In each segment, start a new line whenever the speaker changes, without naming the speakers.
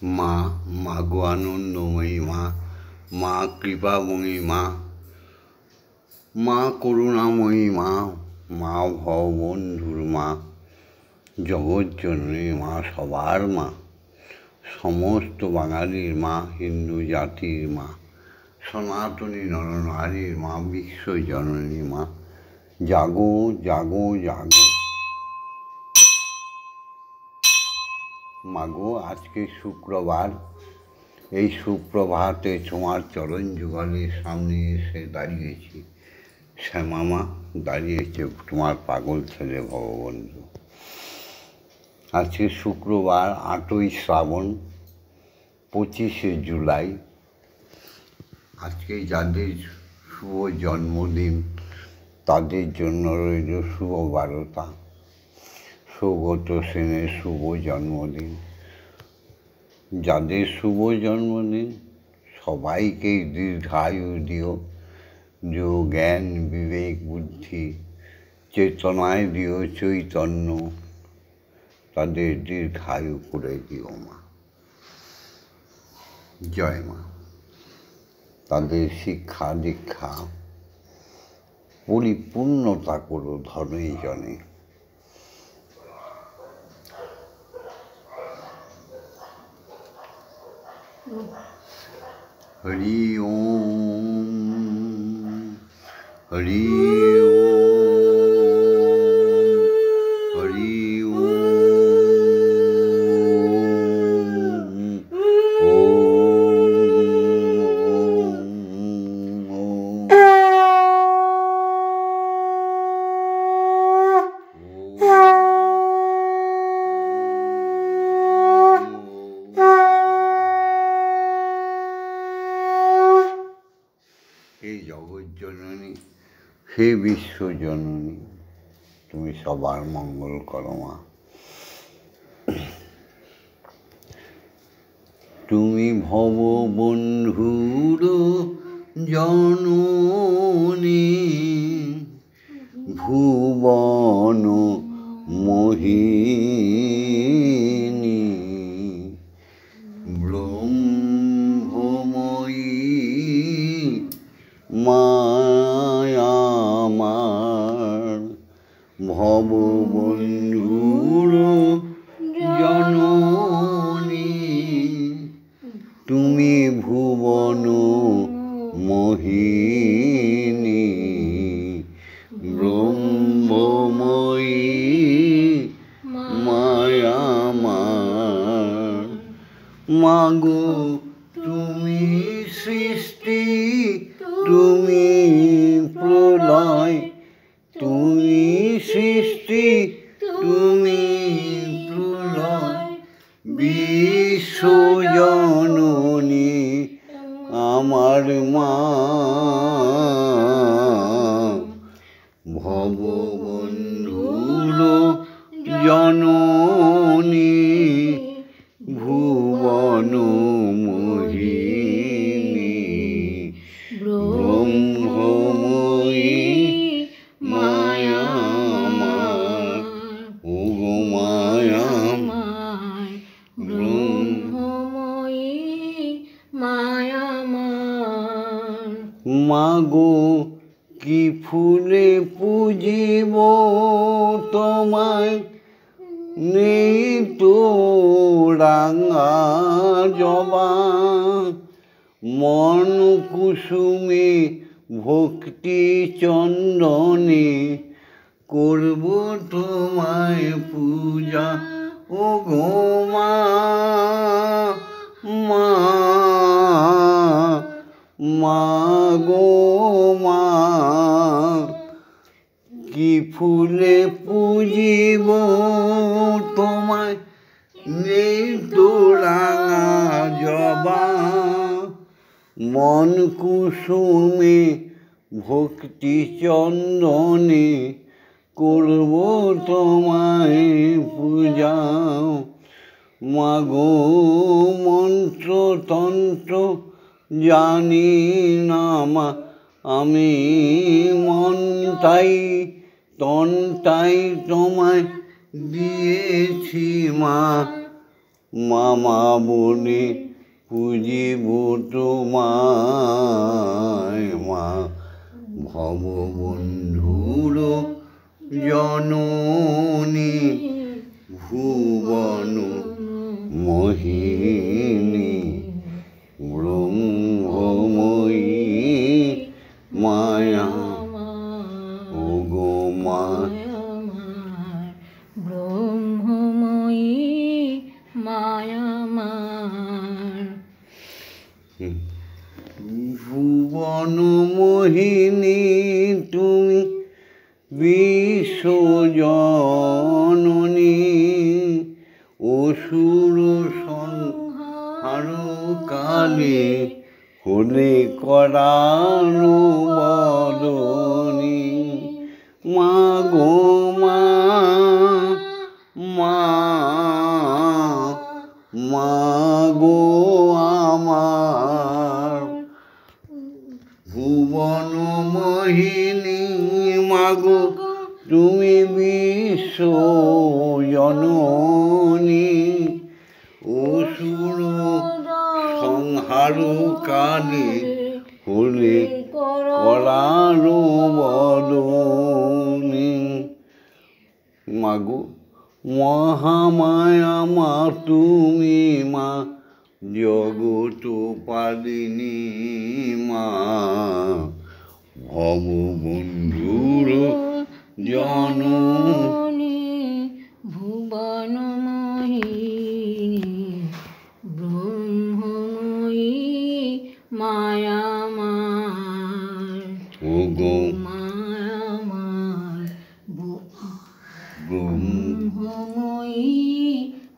মা, মাগো আনন্দময়ী মা, মা কৃপাময়ী মা, মা করুণাময়ী মা, মা ভববন্ধুর মা, জগৎজননী মা, সবার মা, সমস্ত বাঙালির মা, হিন্দু জাতির মা, সনাতনী নরনারীর মা, বিশ্বজননী মা, জাগো জাগো জাগো। মাগো, আজকে শুক্রবার, এই সুপ্রভাতে তোমার চরণ যুগলের সামনে এসে দাঁড়িয়েছি। শ্যামামা দাঁড়িয়েছে তোমার পাগল ছেলে ভগবন্ধু। আজকে শুক্রবার, 8ই শ্রাবণ, 25শে জুলাই। আজকে যাদের শুভ জন্মদিন তাদের জন্য রইল শুভ বার্তা। সৌগত সেনের শুভ জন্মদিন। যাদের শুভ জন্মদিন সবাইকেই দীর্ঘায়ু দিও, জ্ঞান বিবেক বুদ্ধি চেতনায় দিও চৈতন্য, তাদের দীর্ঘায়ু করে দিও মা। জয় মা। তাদের শিক্ষা দীক্ষা পরিপূর্ণতা করো ধনে জনে। হরি ওম, হরি ওম, হরি হে জগৎজননী, হে বিশ্বজননী, তুমি সবার মঙ্গল করো মা। তুমি ভববন্ধুর জননী, ভুবন মোহিনী, ব্রহ্মময়ী মায়ামার, ভববন্ধুর জননী, তুমি ভুবন মোহিনী, ব্রহ্মময়ী মায়ামার। মাগো, তুমি সৃষ্টি, তুমি প্রলয়, তুমি সৃষ্টি, তুমি প্রলয়, বিশ্বজননী আমার মা। ভববন্ধুর জননী, ভুবন মোহিনী, ব্রহ্মময়ী মায়ামার। ও গো মায়ামার,
ব্রহ্মময়ী মায়ামার।
মাগো, কি ফুলে পুজিব তোমায়, নেই তো রাঙা জবা, মন কুসুমে ভক্তি চন্দনে, করব তোমায় পূজা ও গো মা। মা, মা গো মা, কি ফুলে পুজিব তোমায়, নেই তো রাঙা জবা, মন কুসুমে ভক্তি চন্দনে, করব তোমায় পূজা। মাগো, মন্ত্রতন্ত্র জানি না মা, আমি মনটাই তনটাই তোমায় দিয়েছি মা। মামা বলে পুজিব তোমায় মা ভববন্ধুর জননী ভুবন মোহিনী ব্রহ্মময়ী মায়া ওগো মা
ব্রহ্মময়ী মায়ামার
ভুবন মোহিনী তুমি বিশ্বজননী অসুর সংহার কালে হলে করার বদনী মা গো মা মা মা গো আমার ভুবন মোহিনী মাগো তুমি বিশ্বজননী অসুর সংহার কালে হলে করার বদনী মাগো মহামায়া মা তুমি মা জগত পালিনী মা ভববন্ধুর জননী
ভুবন মোহিনী ব্রহ্মময়ী মায়ামার
ওগো
মায়ামার
ব্রহ্ম
ব্রহ্মময়ী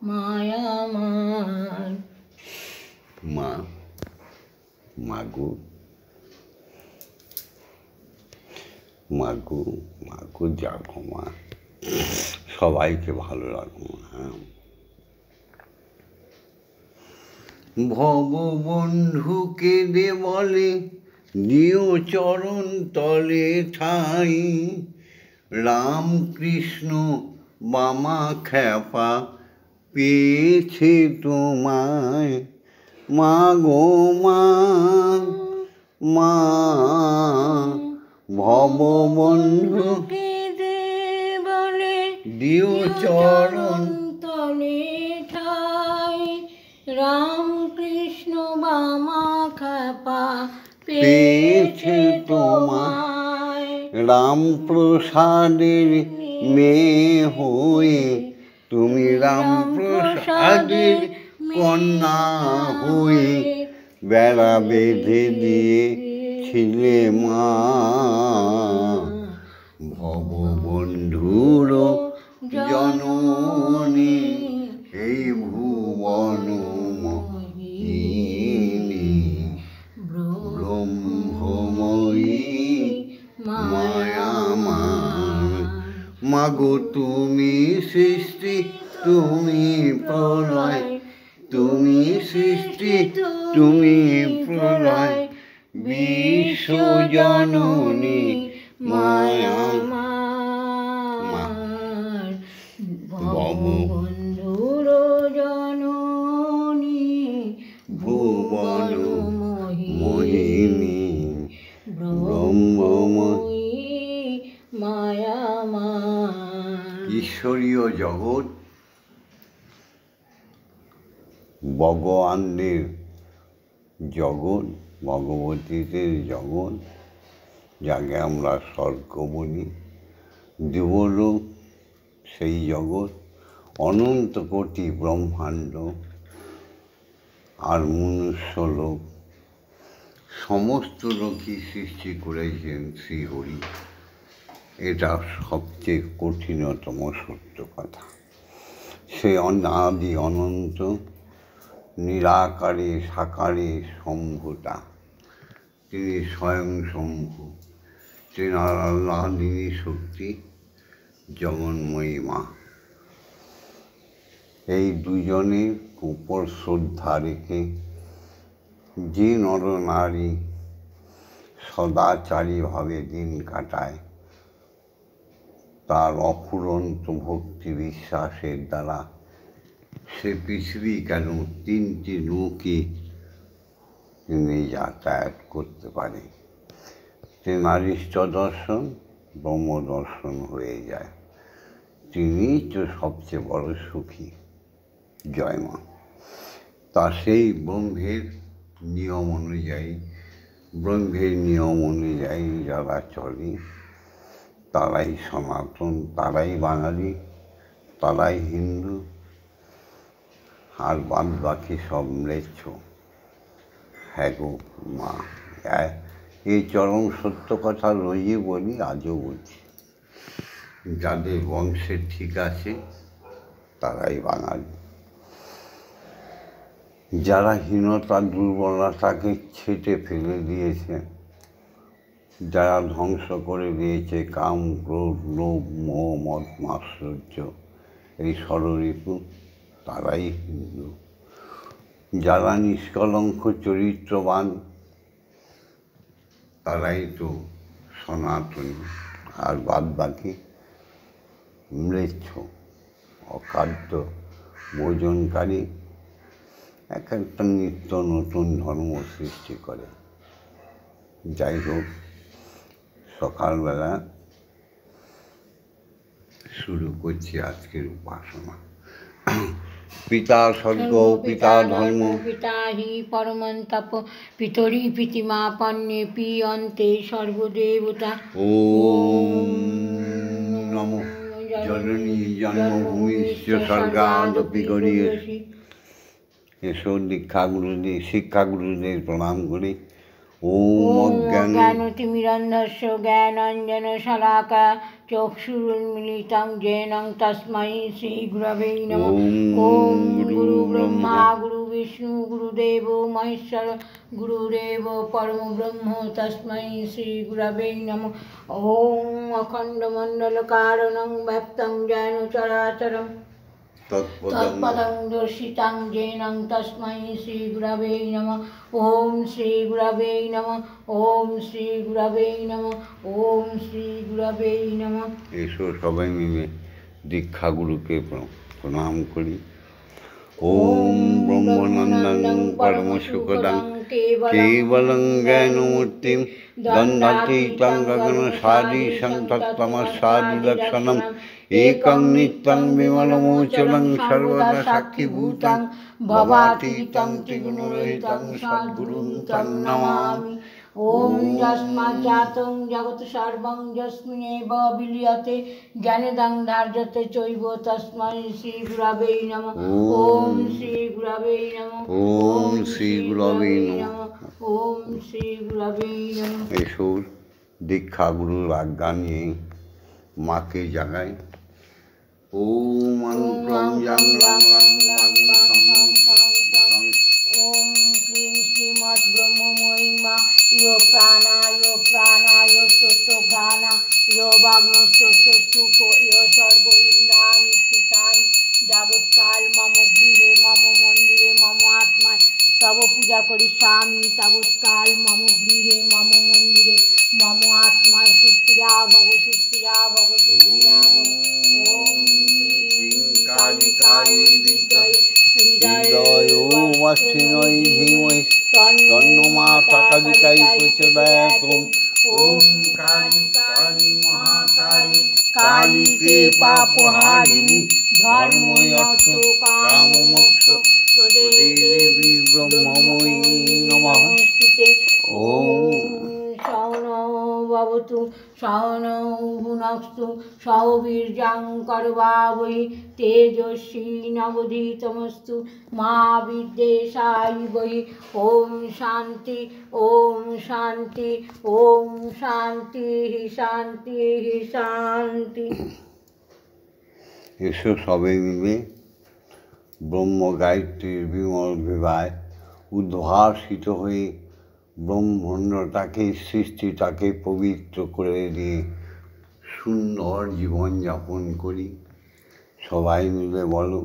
মায়ামার
মা মাগো মাগো মাগো জাগো মা সবাইকে ভালো লাগো হ্যাঁ ভববন্ধুকে দে বলে দিও চরণ তলে ঠাই রামকৃষ্ণ বামা খ্যাপা পেয়েছে তোমায় মা গো মা মা ভববন্ধুকে
দে বলে
দিও চরণ
তলে ঠাই রামকৃষ্ণ বামা খ্যাপা
পেয়েছে তোমায় রামপ্রসাদের মেয়ে হয়ে তুমি রামপ্রসাদের কন্যা হয়ে বেড়া বেঁধে দিয়েছিলে মা ভববন্ধুর জননী এই ভুবন মোহিনী ব্রহ্মময়ী মায়ামার মাগো তুমি সৃষ্টি তুমি প্রলয় তুমি সৃষ্টি তুমি প্রলয় বিশ্বজননী
মায়ামার ভববন্ধুর জননী
ভুবন মোহিনী ব্রহ্মময়ী
মায়ামার
ঈশ্বরীয় জগৎ ভগবানদের জগৎ ভগবতীদের জগৎ যাকে আমরা স্বর্গ বলি দেবলোক সেই জগৎ অনন্ত কোটি ব্রহ্মাণ্ড আর মনুষ্য লোক সমস্ত লোকই সৃষ্টি করেছেন শ্রীহরি এটা সবচেয়ে কঠিনতম সত্য কথা সে অনাদি অনন্ত নিরাকারে সাকারে শম্ভুতা তিনি স্বয়ং শম্ভু তিনি আল্লাহ নিরি শক্তি জগন্ময়ী মা এই দুজনের উপর শ্রদ্ধা রেখে যে নরনারী সদাচারীভাবে দিন কাটায় তার অফুরন্ত ভক্তি বিশ্বাসের দ্বারা সে পৃথিবী কেন 3টি নৌকি তিনি যাতায়াত করতে পারে। তেনারিষ্ট দর্শন ব্রহ্ম দর্শন হয়ে যায়। তিনিই তো সবচেয়ে বড় সুখী। জয় মা। তা সেই ব্রহ্মের নিয়ম অনুযায়ী যারা চলে তারাই সনাতন, তারাই বাঙালি, তারাই হিন্দু, আর বাদ বাকি সব ম্লেচ্ছ। হ্যাঁ গো মা, এই চরম সত্য কথা রোজই বলি, আজও বলছি। যাদের বংশে ঠিক আছে তারাই বাঙালি। যারা হীনতা দুর্বলতাকে ছেঁটে ফেলে দিয়েছে, যারা ধ্বংস করে দিয়েছে কাম, ক্রোধ, লোভ, মোহ, মদ, মাৎসর্য, এই ষড়ঋপু, তারাই হিন্দু। যারা নিষ্কলঙ্ক চরিত্রবান তারাই তো সনাতনী, আর বাদ বাকি ম্লেচ্ছ, অখাদ্য ভোজনকারী, এক একটা নিত্য নতুন ধর্ম সৃষ্টি করে। যাই হোক, সকালবেলা শুরু করছি আজকের উপাসনা। পিতা স্বর্গ, পিতা ধর্ম,
পিতা হি পরমং তপ, পিতরি পিতিমা পণ্যে পিয়ন্তে সর্বদেবতা।
ওম নমঃ জননী জন্মভূমিশ্চ স্বর্গাদপি গরীয়সী। এসো শিক্ষাগুরুদের প্রণাম করি। ওম
অজ্ঞানতিমিরন্ধস্য জ্ঞানাঞ্জনশলাকায়া চক্ষুरुन्मीलितं येन तस्मै श्रीगुरवे नमः। ओम गुरु ब्रह्मा गुरु विष्णु गुरुदेवो महेश्वर गुरुदेव परमब्रह्म तस्मै श्रीगुरवे नमः। ओम अखण्डमण्डलकारणं व्याप्तं येन चराचरं तत्पदं दर्शितं येन तस्मै श्रीगुरवे नमः। ओम श्रीगुरवे नमः। ओम श्रीगुरवे नमः। ओम श्रीगुरवे नमः।
এসো সবাই মিলে দীক্ষাগুরুকে প্রণাম করি। ওম ব্রহ্মনন্দং পরমসুখদং কেবলং জ্ঞানমূর্তিম দণ্ডাতীतं গগনসাদীশং তত্ত্বমস্যাদিলক্ষণম একং নিত্যং বিমলমোচলং সর্বদা সাক্ষীভূতং ভবাতীतं ত্রিগুণরহিतं সদ্গুরুং तं নমামি। ओम यस्माज्जातं जगत् सर्वं यस्मिन्नेव विलीयते ज्ञानदं धार्यते चैव तस्मै श्रीगुरवे नमः। ओम श्रीगुरवे नमः। ओम श्रीगुरवे नमः।
ओम श्रीगुरवे नमः।
এসো দীক্ষাগুরুর আজ্ঞা নিয়ে মাকে জাগাই। ওম অন্তরং যং রং রং
ओम क्लीं श्रीमद् ब्रह्ममयिमा यो प्राणाय स्तोत्रगाना यो वाग्नस्तोत्रस्तुको यो सर्व इन्द्राणि स्थितानि যাবৎকাল মম গৃহে মম মন্দিরে মম আত্মায় তব পূজা করিষ্যামি তাবৎকাল মম গৃহে মম মন্দিরে মম আত্মায় সুস্থিরা ভব সুস্থিরা ভব সুস্থিরা ভব। ওম ক্লীং কালিকায় বিদ্মহে হৃদয়
ওমাশ্বিনৈ ধীমহি তন্নো মাতা কালিকাই প্রচোদয়াৎ। ওম কালী কালী মহাকালী কালীকে পাপহারিণী ধর্মই অর্থ কাম মোক্ষ প্রদে দেবী ব্রহ্মময়ী নমঃ। ওম
সহনৌ ভবতু সহনৌ ভুনস্তু সহবীর্যং করবাবহৈ তেজস্বী নবধীতমস্তু মা বিদ্বেষায় বহি। ওম শান্তি ওম শান্তি ওম শান্তি শান্তি শান্তি।
এসো সবে মিলে ব্রহ্ম গায়ত্রীর বিমল বিবায় উদ্ভাসিত হয়ে ব্রহ্মাণ্ডটাকে সৃষ্টিটাকে পবিত্র করে দিয়ে সুন্দর জীবনযাপন করি। সবাই মিলে বলো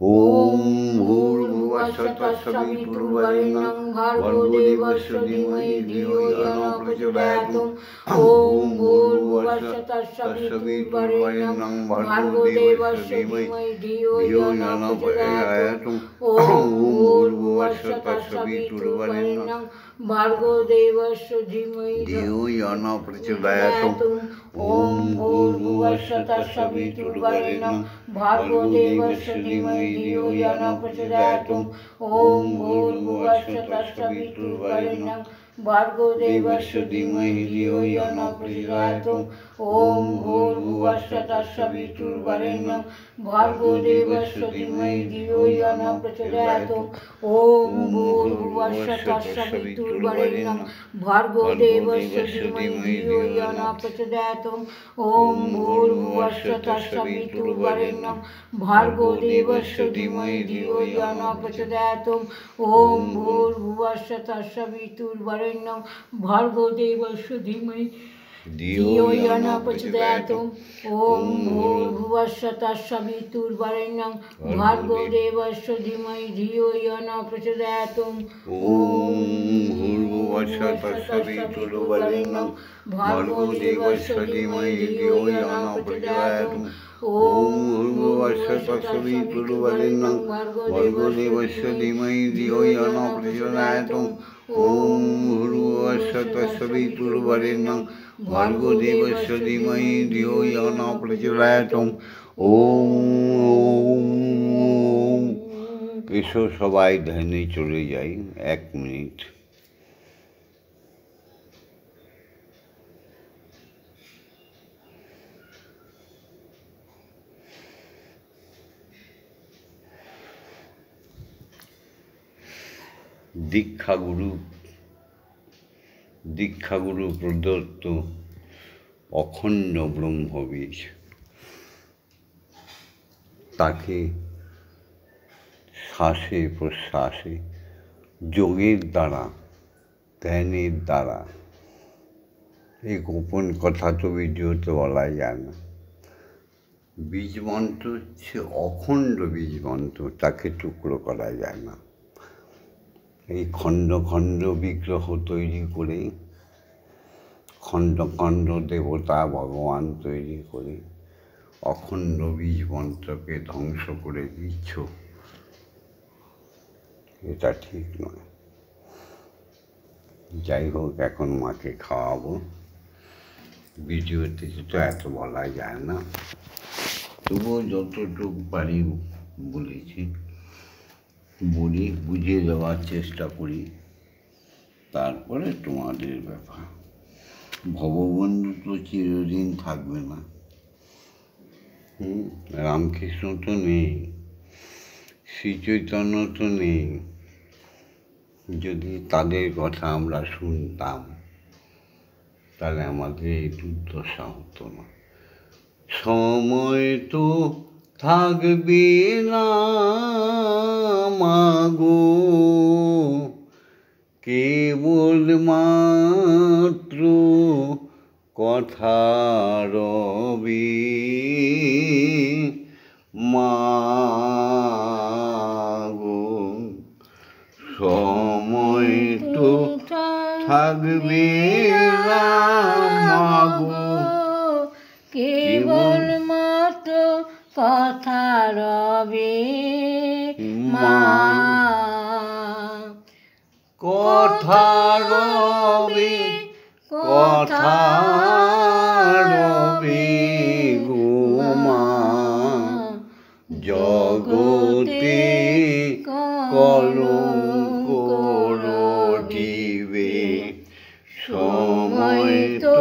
ওম ভূর্ভুবস্সুঃ তৎসবিতুর্বরেণ্যং ভর্গো দেবস্য ধীমহি ধিয়ো ইয়ো নঃ প্রচোদয়াৎ। ওম ভূর্ভুবস্সুঃ তৎসবিতুর্বরেণ্যং ভর্গো দেবস্য ধীমহি ধিয়ো ইয়ো নঃ প্রচোদয়াৎ। ওম ভূর্ভুবস্সুঃ তৎসবিতুর্বরেণ্যং ভর্গো দেবস্য ধীমহি ধিয়ো ইয়ো নঃ প্রচোদয়াৎ। ওম ভূর্ভুবস্সুঃ তৎসবিতুর্বরেণ্যং ভর্গো দেবস্য ধীমহি ধিয়ো ইয়ো নঃ প্রচোদয়াৎ। ওম ভূর্ভুবস্সুঃ তৎসবিতুর্বরেণ্যং ভর্গো দেবস্য ধীমহি ধিয়ো ইয়ো নঃ প্রচোদয়াৎ। ওম ভূর্ভুবস্সুঃ তৎসবিতুর্বরেণ্যং ভর্গো দেবস্য ধীমহি ধিয়ো ইয়ো নঃ প্রচোদয়াৎ। ওম ভূর্ভুবস্সুঃ তৎসবিতুর্বরেণ্যং ভর্গো দেবস্য ধীমহি ধিয়ো ইয়ো নঃ প্রচোদয়াৎ। ওম ভূর্ভুবস্সুঃ তৎসবিতুর্বরেণ্যং ভর্গো দেবস্য ধীমহি ধিয়ো ইয়ো নঃ প্রচোদয়াৎ। ওম ভূর্ভুবস্সুঃ তৎসবিতুর্বরেণ্যং ভর্গো দেবস্য ধীমহি ধিয়ো ইয়ো নঃ প্রচোদয়াৎ। ওম ভূর্ভুবস্সুঃ তৎসবিতুর্বরেণ্যং ভর্গো দেবস্য ধীমহি ধিয়ো ইয়ো নঃ প্রচোদয়াৎ। ওম ভূর্ভুবস্সুঃ তৎসবিতুর্বরেণ্যং ভর্গো দেবস্য ধীমহি ধিয়ো ইয়ো নঃ প্রচোদয়াৎ। ওম ভূর্ভুবস্সুঃ তৎসবিতুর্বরেণ্যং ভর্গো দেবস্য ধীমহি ধিয়ো ইয়ো নঃ প্রচোদয়াৎ। ওম ভূর্ভুবস্সুঃ তৎসবিতুর্বরেণ্যং ভর্গো দেবস্য ধীমহি ধিয়ো ইয়ো নঃ প্রচোদয়াৎ। ওম এসো সবাই ধ্যানে চলে যাই 1 মিনিট। দীক্ষাগুরু প্রদত্ত অখণ্ড ব্রহ্মবীজ, তাকে শ্বাসে প্রশ্বাসে যোগের দ্বারা ধ্যানের দ্বারা, এই গোপন কথা তো ভিডিওতে বলা যায় না। বীজ মন্ত্র হচ্ছে অখণ্ড বীজ মন্ত্র, তাকে টুকরো করা যায় না। এই খণ্ড খণ্ড বিগ্রহ তৈরি করে, খণ্ড খণ্ড দেবতা ভগবান তৈরি করে অখণ্ড বীজ মন্ত্রকে ধ্বংস করে দিচ্ছ, এটা ঠিক নয়। যাই হোক, এখন মাকে খাওয়াবো। ভিডিওতে তো এত বলা যায় না, তবুও যতটুকু পারি বলেছি, বলি বুঝিয়ে দেওয়ার চেষ্টা করি। তারপরে তোমাদের ব্যাপার। ভববন্ধু তো চিরদিন থাকবে না, রামকৃষ্ণ তো নেই, শ্রী চৈতন্য তো নেই। যদি তাদের কথা আমরা শুনতাম তাহলে আমাদের এই দুর্দশা হতো না। সময় তো থাকবে না মাগো, কেবল মাত্র কথা রবে মাগো। সময় তো থাকবে না মাগো,
কেবল মাত্র কথা রবে মা।
কথা রবে, কথা রবে গো মা। জগতে কলঙ্ক রটিবে, সময় তো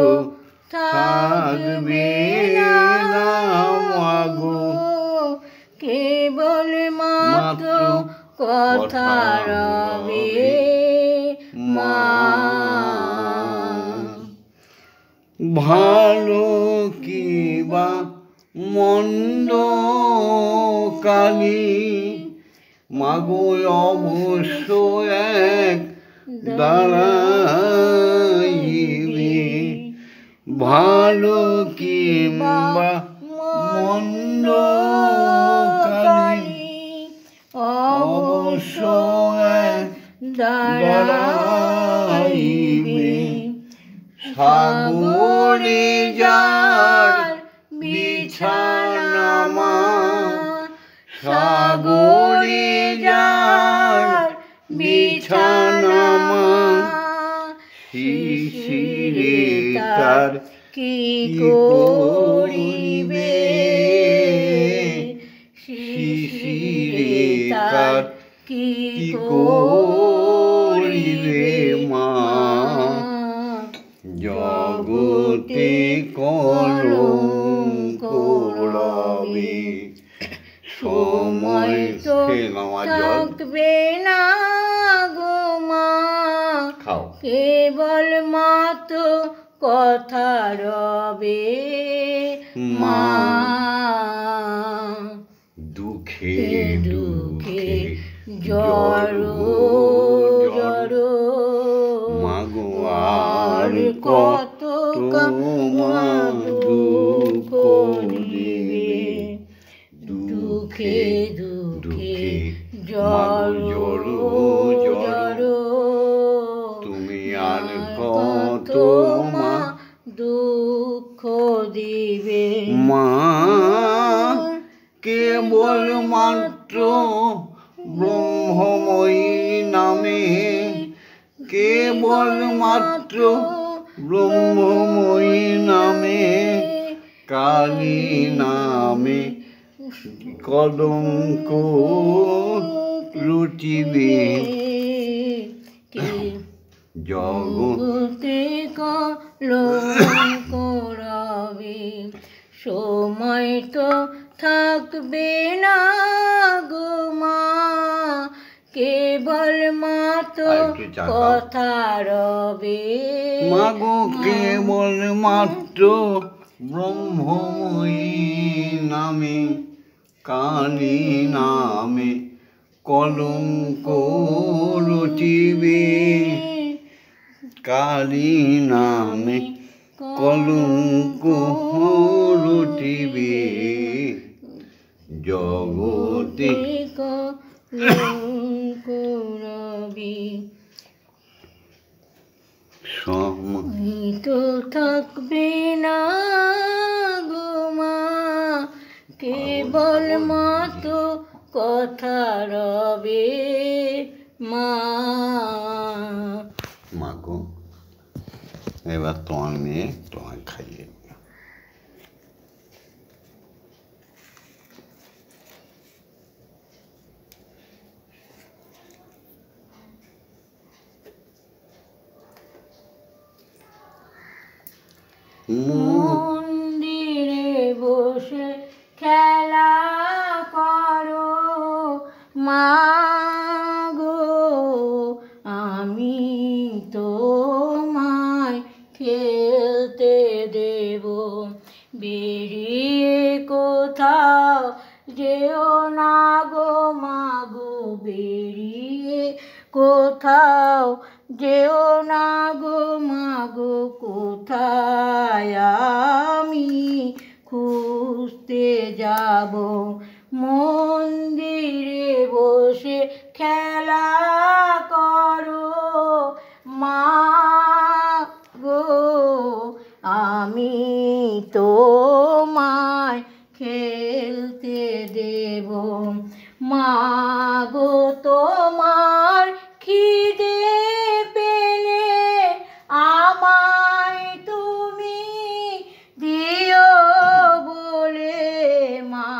থাকবে না মাগো,
কেবল মাত্র কথা রবে মা।
ভালো কি বা মন্দ কালি মাগো অবশ্য এক দাঁড়াইবে। ভালো কিংবা মন্দ কালি
দাঁড়াইবে
সাগরে যার বিছানা মা, সাগরে যার বিছানা মা, শিশিরে তার
কি করিবে,
শিশিরে তার কি করিবে মা, জগতে কলঙ্ক রবে, সময়
তো থাকবে না গো মা, কেবল মাত্র কথা রবে মা,
দুঃখে দুঃখে
জড়ো জড়ো
মাগো আর কত দুঃখ দিবে,
দুঃখে দুঃখে জড়ো জড়ো
তুমি আর কত মা
দুঃখ দিবে
মা, কেবল মাত্র ব্রহ্মময়ী নামে, কেবল মাত্র ব্রহ্মময়ী নামে, কালী নামে কলঙ্ক রুচিবে,
জগতে কলঙ্ক রবে, সময় তো থাকবে না গো মা, কেবল মাত্র কথা রবে
মাগো, কেবল মাত্র ব্রহ্মময়ী নামে, কালী নামে কলঙ্ক রচিবে, কালী নামে কলঙ্ক রচিবে, জগতে
কলঙ্ক রবে, সময় তো থাকবে না গো মা, কেবল মাত্র কথা রবে মা।
মাগো, এবার তোমার মেয়ে তোমায় খাইয়ে
মন্দিরে বসে খেলা করো মা গো, আমি তোমায় খেলতে দেব, বেরিয়ে কোথাও যেও না গো মা গো, বেরিয়ে কোথাও যেও না গো মা গো, কোথায় আমি খুঁজতে যাব, মন্দিরে বসে খেলা করো মা গো, আমি তোমায় খেলতে দেব মা গো, তোমার খিদে পেলে আমায় তুমি দিও বলে মা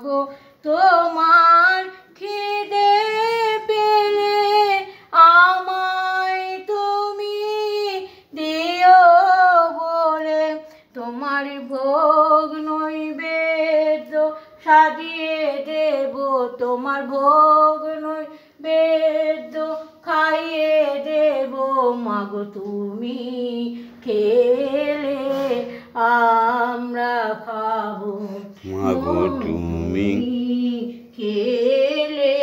গো, তোমার খিদে পেলে আমায় তুমি দিও বলে, তোমার ভোগ নৈবেদ্য সাজিয়ে দেব, তোমার ভোগ নৈবেদ্য খাইয়ে দেব মা গো, তুমি খেলে আমরা খাবো
মা গো, তুমি
খেলে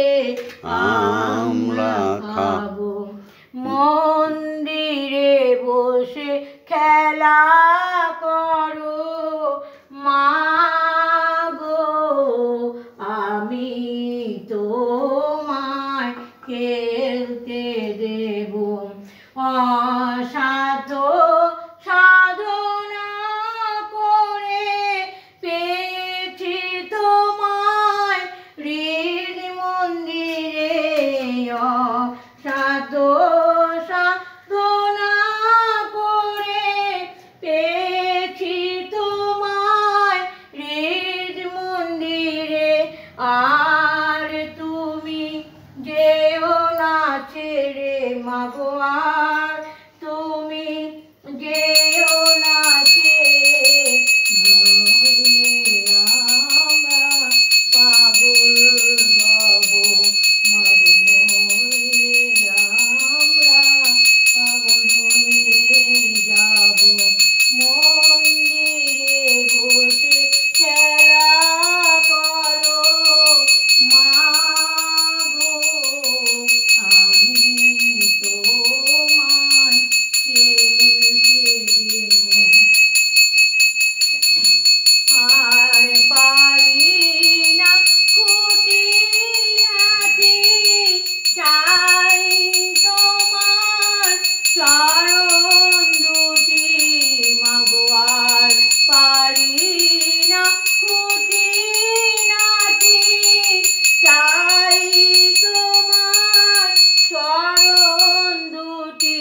আমরা খাবো, মন্দিরে বসে খেলা করো মা গো, আমি তোমায় খেলতে দেব অসাধ্য সাধনা করে পেয়েছি তোমায় হৃদ মন্দিরে অসাধ্য সাধনা করে পেয়েছি তোমায় হৃদ মন্দিরে আর তুমি যেও না ছেড়ে মাগো আর তুমি যেও না ছেড়ে নইলে আমরা পাগল হব মাগো নইলে আমরা পাগল হয়ে যাব মন্দিরে বসে খেলা করো মাগো আমি তোমায় খেলতে দেব আর পারি না খুঁটিনাটি চাই তোমার চরণ দুটি মাগো আর পারি না খুঁটিনাটি চাই তোমার চরণ দুটি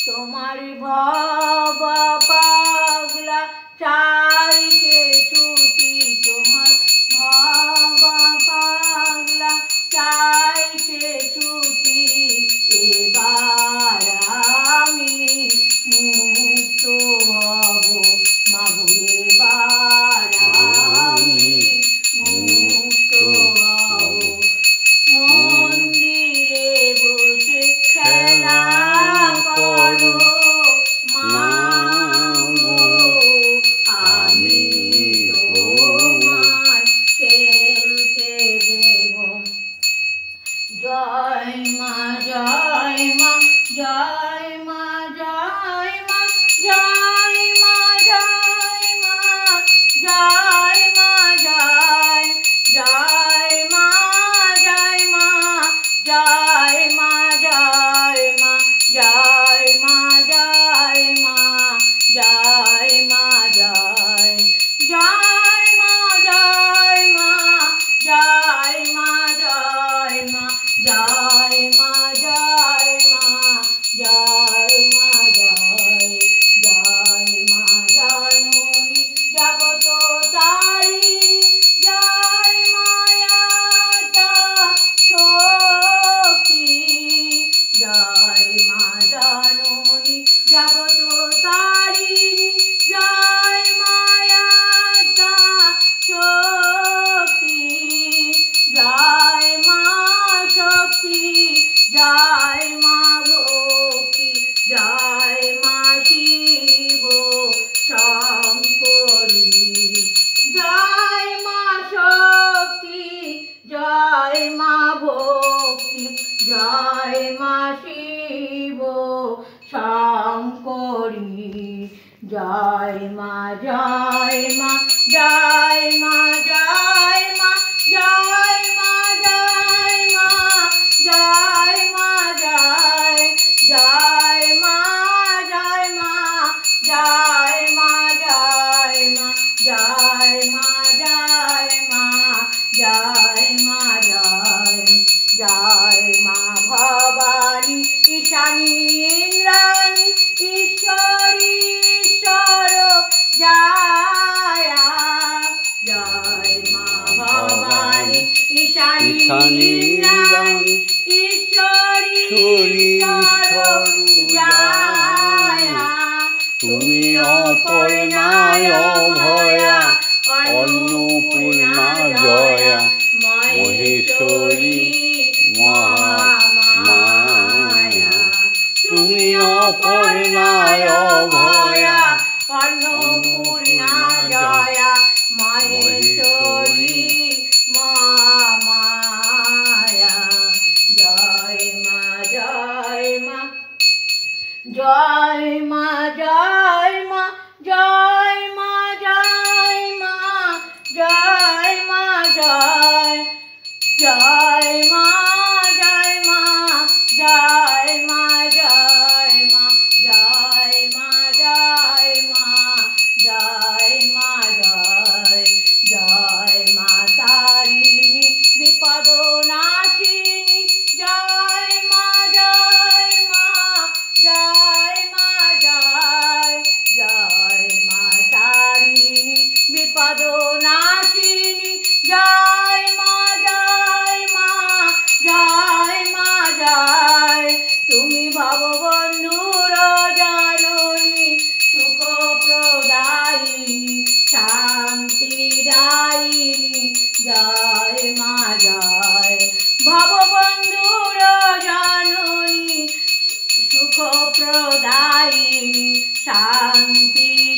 তোমার বাবা পাগলা চাইতে ছুটি তোমার বাবা পাগলা চাইতে ছুটি এবার আমি মুক্ত হব মাগো এবার আমি মুক্ত হব মন্দিরে বসে খেলা করো মাগো আমি তোমায় খেলতে দেব জয় মা জয় মা জয় মা জয় মা জয় মা জয় মা জয় মা জয় জয় মা জয় মা জয় মা জয় মা জয় মা জয় মা জয় মা জয় জয় মা জয় মা জয় মা জয় মা জয় মা জয় মা জয় মা জয় জয় মা জননী জগত তারিণী জয় মায়াতা শক্তি জয় মা জননী জগত তারিণী জয় মায়াতা শক্তি জয় মা শক্তি জয় মা ভক্তি জয় মা শিব শঙ্করী জয় মা শক্তি জয় মা ভক্তি জয় মা শিব শঙ্করী জয় মা জয় মা জয় মা জয় মা জয় মা জয় মা জয় মা জয় জয় মা জয় মা জয় মা জয় মা জয় মা জয় মা জয় মা জয় জয় মা ভবানী ঈশানী ইন্দ্রাণী ঈশ্বরী ঈশ্বর জয় জয় মা ভবানী ঈশানী ইন্দ্রাণী ঈশ্বরী ঈশ্বর জয় তুমি অপর্ণায় অভয়া অন্নপূর্ণা জয়া মহেশ্বরী মহামায়া তুমি অপর্ণায় অভয়া অন্নপূর্ণা জয়া মহেশ্বরী মহামায়া জয় মা জয় মা জয় মা জয় মা জয় মা জয় মা জয় মা জয় জয় মা জয় মা জয় ভববন্ধুর জননী সুখপ্রদায়িনী শান্তিদায়িনী জয় মা জয়। ভববন্ধুর জননী সুখপ্রদায়িনী শান্তিদায়িনী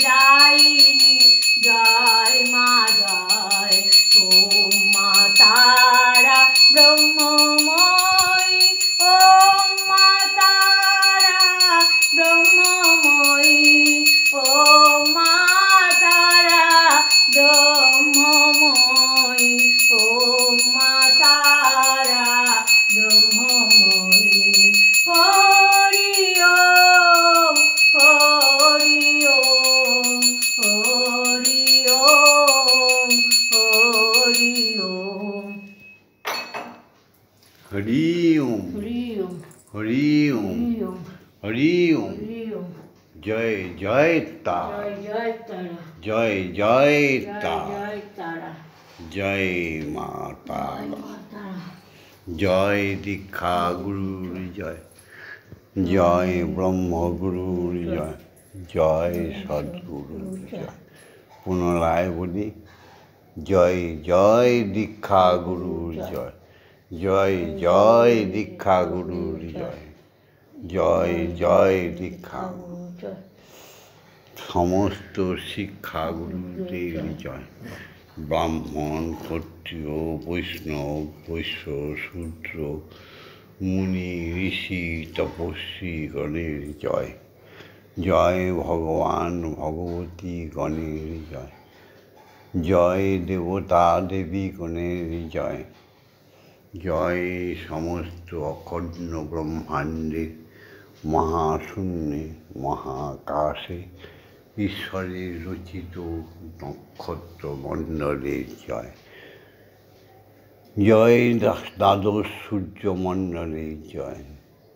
জয় মা জয়। ওম মা তারা ব্রহ্মময়ী, ওম মা তারা ব্রহ্মময়ী, ওম মা তারা ব্রহ্মময়ী, ওম মা তারা ব্রহ্মময়ী। হরি ওম হরি ওম হরি ওম হরি ওম
হরি ওম
হরি ওম
হরি ওম
হরি ওম
হরি ওম।
হরি ওম।
জয় জয় তারা,
জয় জয় তারা,
জয় জয়
জয়
তারা,
জয় তারা,
জয় মা
জয়
তারা।
মা তারা।
জয় দীক্ষা গুরুর জয়, জয় ব্রহ্মগুরুর জয়, জয় সদ্গুরুর জয়। পুনরায় বলি, জয় জয় দীক্ষা গুরুর জয়, জয় জয় দীক্ষা গুরুর জয়, জয় জয় দীক্ষা।
জয়।
সমস্ত শিক্ষাগুরুদের জয়। ব্রাহ্মণ, ক্ষত্রিয়, বৈষ্ণব, বৈশ্য, শূদ্র, মুনি, ঋষি, তপস্বী গণের জয়। জয় ভগবান ভগবতী গণের জয়, জয় দেবতা দেবী গণের জয়, জয় সমস্ত অখণ্ড ব্রহ্মাণ্ডের মহাশূন্যে মহাকাশে ঈশ্বরের রচিত নক্ষত্রমণ্ডলের জয়। জয় দ্বাদশ সূর্যমণ্ডলের জয়,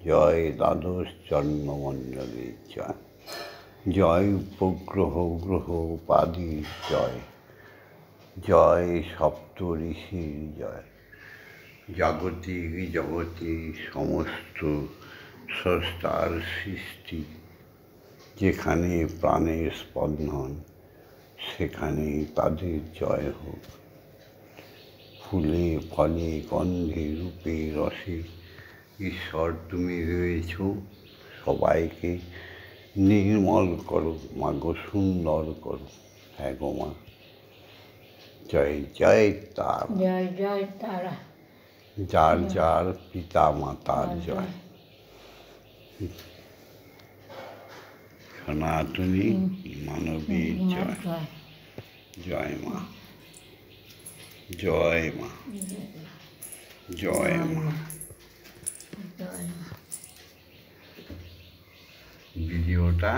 জয় দ্বাদশ চন্দ্রমণ্ডলের জয়, জয় উপগ্রহ গ্রহ উপাধির জয়, জয় সপ্ত ঋষির জয়। জাগতিক জগতে সমস্ত স্রষ্টার সৃষ্টি, যেখানে প্রাণের স্পন্দন সেখানেই তাদের জয় হোক। ফুলে ফলে গন্ধে রূপে রসে ঈশ্বর তুমি রয়েছ, সবাইকে নির্মল করো মাগো, সুন্দর করো। হ্যাঁ গো মা। জয় জয় তারা,
জয় জয় তারা,
যার যার পিতা মাতার জয়। সনাতনী মানবীর জয়, জয় মা, জয় মা, জয় মা। ভিডিওটা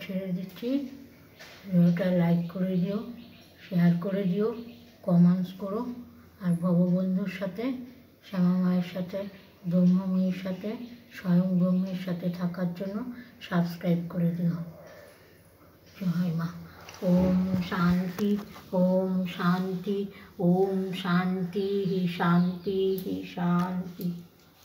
ছেড়ে দিচ্ছি। ভিডিওটা লাইক করে দিও, শেয়ার করে দিও, কমেন্টস করো। আর ভববন্ধুর সাথে, শ্যামা মায়ের সাথে, ব্রহ্মময়ীর সাথে, স্বয়ং ব্রহ্মের সাথে থাকার জন্য সাবস্ক্রাইব করে দিও। জয় মা। ওম শান্তি, ওম শান্তি, ওম শান্তি শান্তি শান্তি।